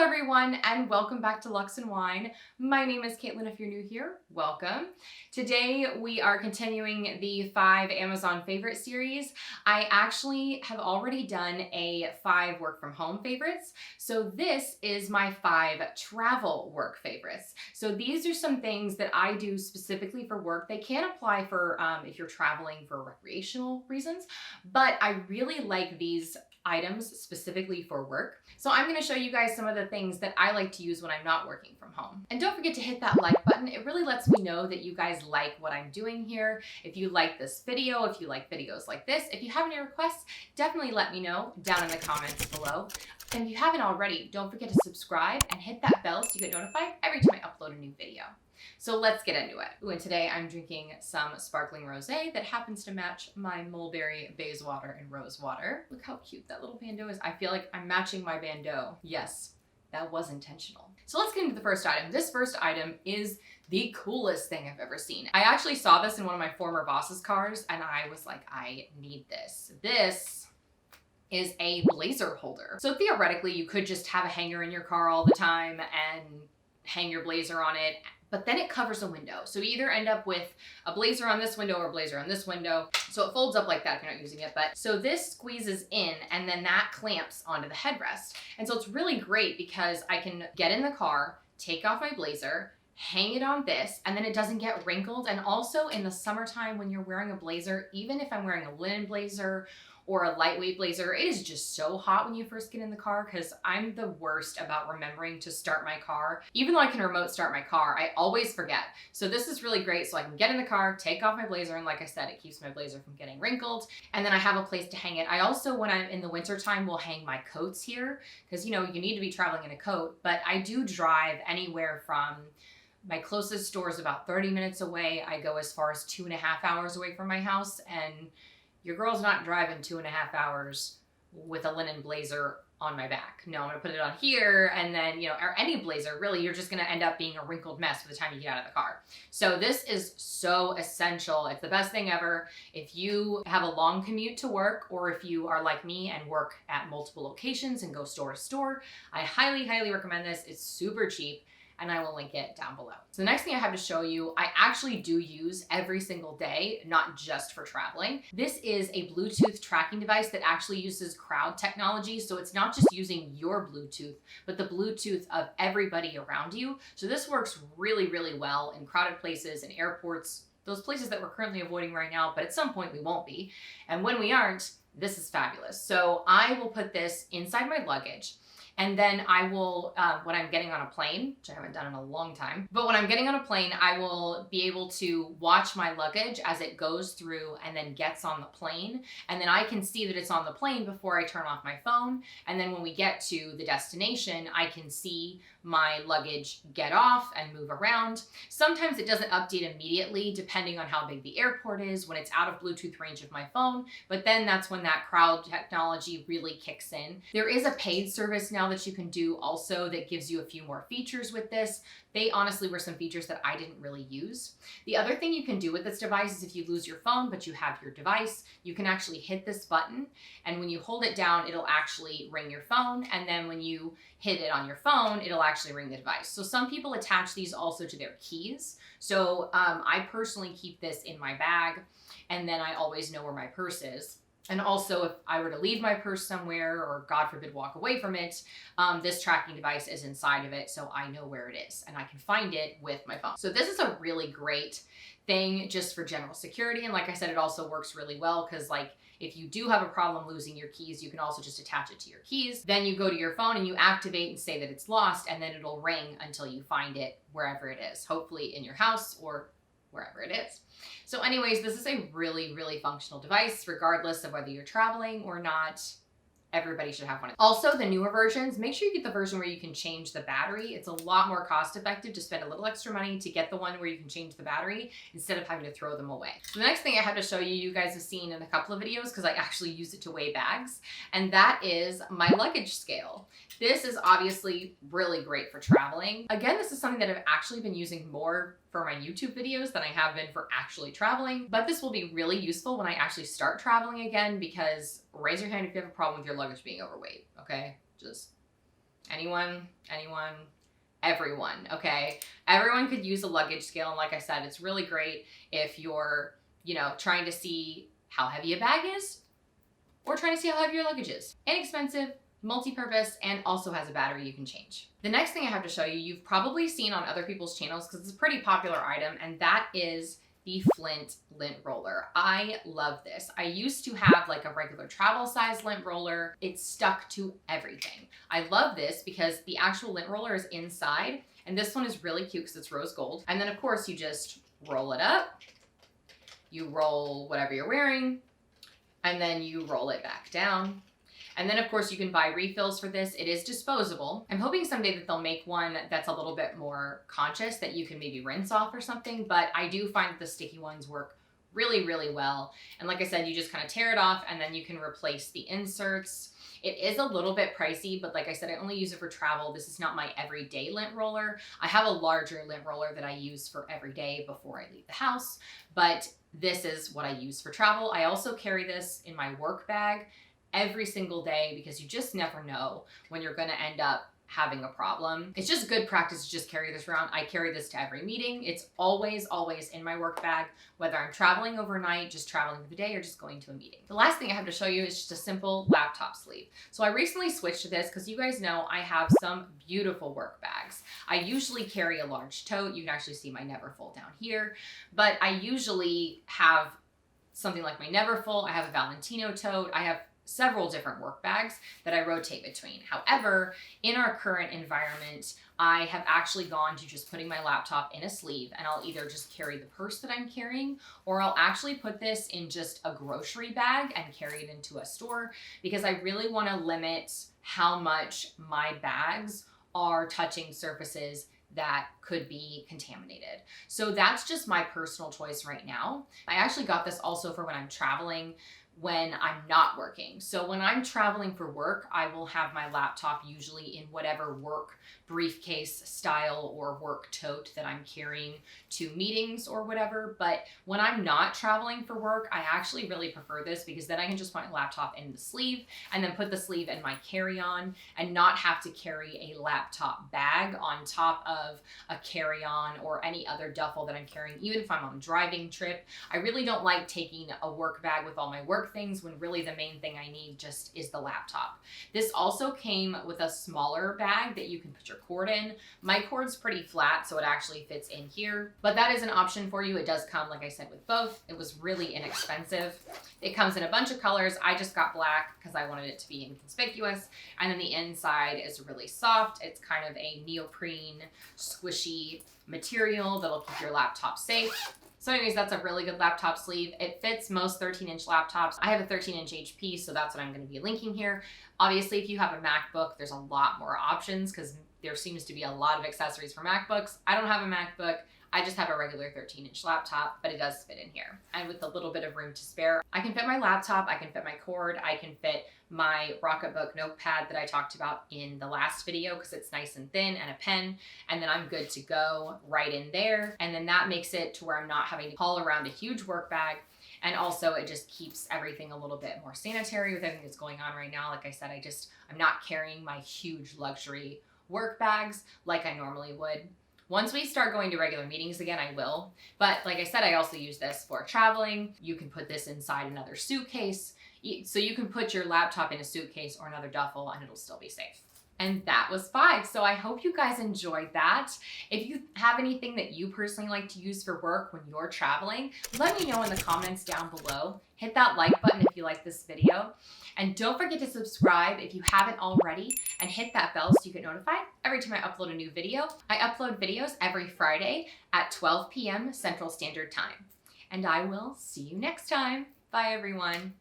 everyone, and welcome back to Lux and Wine. My name is Caitlin. If you're new here, welcome. Today we are continuing the 5 Amazon favorite series. I actually have already done a 5 work from home favorites. So this is my 5 travel work favorites. So these are some things that I do specifically for work. They can apply for if you're traveling for recreational reasons, but I really like these items specifically for work. So I'm going to show you guys some of the things that I like to use when I'm not working from home. And don't forget to hit that like button. It really lets me know that you guys like what I'm doing here. If you like this video, if you like videos like this, if you have any requests, definitely let me know down in the comments below. And if you haven't already, don't forget to subscribe and hit that bell so you get notified every time I upload a new video. So let's get into it. Ooh, and today I'm drinking some sparkling rosé that happens to match my mulberry bayswater and rose water. Look how cute that little bandeau is. I feel like I'm matching my bandeau. Yes, that was intentional. So let's get into the first item. This first item is the coolest thing I've ever seen. I actually saw this in one of my former boss's cars and I was like, I need this. This is a blazer holder. So theoretically, you could just have a hanger in your car all the time and hang your blazer on it, but then it covers a window. So you either end up with a blazer on this window or a blazer on this window. So it folds up like that if you're not using it. But so this squeezes in and then that clamps onto the headrest. And so it's really great because I can get in the car, take off my blazer, hang it on this, and then it doesn't get wrinkled. And also in the summertime when you're wearing a blazer, even if I'm wearing a linen blazer or a lightweight blazer, it is just so hot when you first get in the car because I'm the worst about remembering to start my car. Even though I can remote start my car, I always forget. So this is really great so I can get in the car, take off my blazer, and like I said, it keeps my blazer from getting wrinkled. And then I have a place to hang it. I also, when I'm in the winter time, will hang my coats here because you need to be traveling in a coat, but I do drive anywhere from my closest store is about 30 minutes away. I go as far as 2.5 hours away from my house, and your girl's not driving 2.5 hours with a linen blazer on my back. No, I'm gonna put it on here, and then, or any blazer, really, you're just gonna end up being a wrinkled mess by the time you get out of the car. So this is so essential. It's the best thing ever. If you have a long commute to work, or if you are like me and work at multiple locations and go store to store, I highly, highly recommend this. It's super cheap, and I will link it down below. So the next thing I have to show you, I actually do use every single day, not just for traveling. This is a Bluetooth tracking device that actually uses crowd technology. So it's not just using your Bluetooth, but the Bluetooth of everybody around you. So this works really, really well in crowded places and airports, those places that we're currently avoiding right now, but at some point we won't be. And when we aren't, this is fabulous. So I will put this inside my luggage. And then I will, when I'm getting on a plane, which I haven't done in a long time, but when I'm getting on a plane, I will be able to watch my luggage as it goes through and then gets on the plane. And then I can see that it's on the plane before I turn off my phone. And then when we get to the destination, I can see my luggage get off and move around. Sometimes it doesn't update immediately depending on how big the airport is when it's out of Bluetooth range of my phone, but then that's when that crowd technology really kicks in. There is a paid service now that you can do also that gives you a few more features with this. They honestly were some features that I didn't really use. The other thing you can do with this device is if you lose your phone, but you have your device, you can actually hit this button. And when you hold it down, it'll actually ring your phone. And then when you hit it on your phone, it'll actually ring the device. So some people attach these also to their keys. So I personally keep this in my bag, and then I always know where my purse is. And also, if I were to leave my purse somewhere or, God forbid, walk away from it, this tracking device is inside of it, so I know where it is, and I can find it with my phone. So this is a really great thing just for general security, and like I said, it also works really well because, if you do have a problem losing your keys, you can also just attach it to your keys. Then you go to your phone and you activate and say that it's lost, and then it'll ring until you find it wherever it is, hopefully in your house or wherever it is. So anyways, this is a really, really functional device, regardless of whether you're traveling or not. Everybody should have one. Also, the newer versions, make sure you get the version where you can change the battery. It's a lot more cost effective to spend a little extra money to get the one where you can change the battery instead of having to throw them away. So the next thing I have to show you, you guys have seen in a couple of videos because I actually use it to weigh bags, and that is my luggage scale. This is obviously really great for traveling. Again, this is something that I've actually been using more for my YouTube videos than I have been for actually traveling, but this will be really useful when I actually start traveling again because raise your hand if you have a problem with your luggage being overweight, okay? Just Anyone? Anyone? Everyone, okay? Everyone could use a luggage scale, and like I said, it's really great if you're, trying to see how heavy a bag is or trying to see how heavy your luggage is. Inexpensive, multi-purpose, and also has a battery you can change. The next thing I have to show you, you've probably seen on other people's channels because it's a pretty popular item, and that is the Flint lint roller. I love this. I used to have like a regular travel size lint roller. It's stuck to everything. I love this because the actual lint roller is inside, and this one is really cute because it's rose gold. And then of course you just roll it up, you roll whatever you're wearing, and then you roll it back down. And then of course you can buy refills for this. It is disposable. I'm hoping someday that they'll make one that's a little bit more conscious that you can maybe rinse off or something, but I do find that the sticky ones work really, really well. And like I said, you just kind of tear it off and then you can replace the inserts. It is a little bit pricey, but like I said, I only use it for travel. This is not my everyday lint roller. I have a larger lint roller that I use for every day before I leave the house, but this is what I use for travel. I also carry this in my work bag every single day because you just never know when you're going to end up having a problem. It's just good practice to just carry this around. I carry this to every meeting. It's always in my work bag, whether I'm traveling overnight, just traveling for the day, or just going to a meeting. The last thing I have to show you is just a simple laptop sleeve. So I recently switched to this because you guys know I have some beautiful work bags. I usually carry a large tote. You can actually see my Neverfull down here, but I usually have something like my Neverfull. I have a Valentino tote. I have several different work bags that I rotate between. However, in our current environment, I have actually gone to just putting my laptop in a sleeve, and I'll either just carry the purse that I'm carrying, or I'll actually put this in just a grocery bag and carry it into a store, because I really want to limit how much my bags are touching surfaces that could be contaminated. So that's just my personal choice right now. I actually got this also for when I'm traveling, when I'm not working. So when I'm traveling for work, I will have my laptop usually in whatever work briefcase style or work tote that I'm carrying to meetings or whatever. But when I'm not traveling for work, I actually really prefer this because then I can just put my laptop in the sleeve and then put the sleeve in my carry-on and not have to carry a laptop bag on top of a carry-on or any other duffel that I'm carrying, even if I'm on a driving trip. I really don't like taking a work bag with all my work things when really the main thing I need just is the laptop. This also came with a smaller bag that you can put your cord in. My cord's pretty flat, so it actually fits in here, but that is an option for you. It does come, like I said, with both. It was really inexpensive. It comes in a bunch of colors. I just got black because I wanted it to be inconspicuous. And then the inside is really soft. It's kind of a neoprene, squishy material that'll keep your laptop safe. So anyways, that's a really good laptop sleeve. It fits most 13-inch laptops. I have a 13-inch HP, so that's what I'm going to be linking here. Obviously, if you have a MacBook, there's a lot more options because there seems to be a lot of accessories for MacBooks. I don't have a MacBook. I just have a regular 13-inch laptop, but it does fit in here. And with a little bit of room to spare, I can fit my laptop, I can fit my cord, I can fit my Rocketbook notepad that I talked about in the last video because it's nice and thin, and a pen, and then I'm good to go right in there. And then that makes it to where I'm not having to haul around a huge work bag. And also it just keeps everything a little bit more sanitary with everything that's going on right now. Like I said, I'm not carrying my huge luxury work bags like I normally would. Once we start going to regular meetings again, I will. But like I said, I also use this for traveling. You can put this inside another suitcase. So you can put your laptop in a suitcase or another duffel and it'll still be safe. And that was 5. So I hope you guys enjoyed that. If you have anything that you personally like to use for work when you're traveling, let me know in the comments down below. Hit that like button if you like this video. And don't forget to subscribe if you haven't already, and hit that bell so you get notified every time I upload a new video. I upload videos every Friday at 12 p.m. Central Standard Time. And I will see you next time. Bye, everyone.